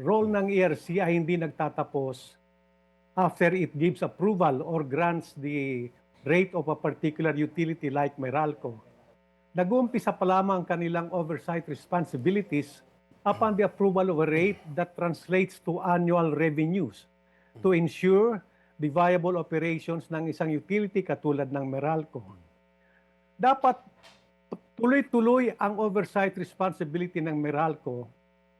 Role ng ERC ay hindi nagtatapos after it gives approval or grants the rate of a particular utility like Meralco. Nag-uumpisa pa lamang ang kanilang oversight responsibilities upon the approval of a rate that translates to annual revenues to ensure the viable operations ng isang utility katulad ng Meralco. Dapat tuloy-tuloy ang oversight responsibility ng Meralco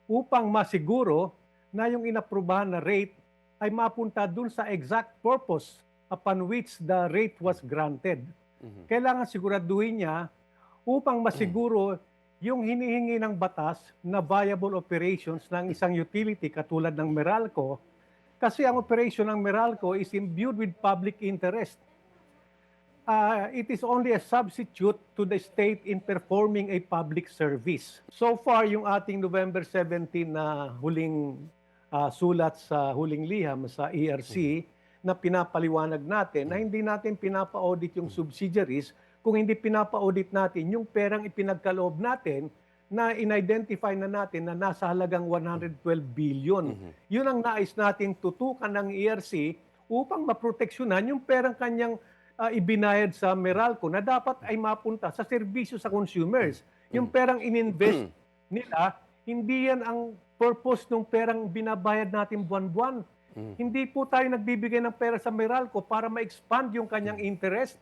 upang masiguro na yung inaprubahan na rate ay mapunta dun sa exact purpose upon which the rate was granted. Kailangan siguraduhin niya upang masiguro yung hinihingi ng batas na viable operations ng isang utility katulad ng Meralco, kasi ang operation ng Meralco is imbued with public interest. It is only a substitute to the state in performing a public service. So far, yung ating November 17 na huling sulat sa huling liham sa ERC na pinapaliwanag natin na hindi natin pinapa-audit yung subsidiaries kung hindi pinapa-audit natin yung perang ipinagkaloob natin na in-identify na natin na nasa halagang 112 billion. Yun ang nais natin tutukan ng ERC upang maproteksyonan yung perang kanyang ibinayad sa Meralco na dapat ay mapunta sa serbisyo sa consumers. Yung perang ininvest nila, hindi yan ang purpose ng perang binabayad natin buwan-buwan. Hindi po tayo nagbibigay ng pera sa Meralco para ma-expand yung kanyang interest.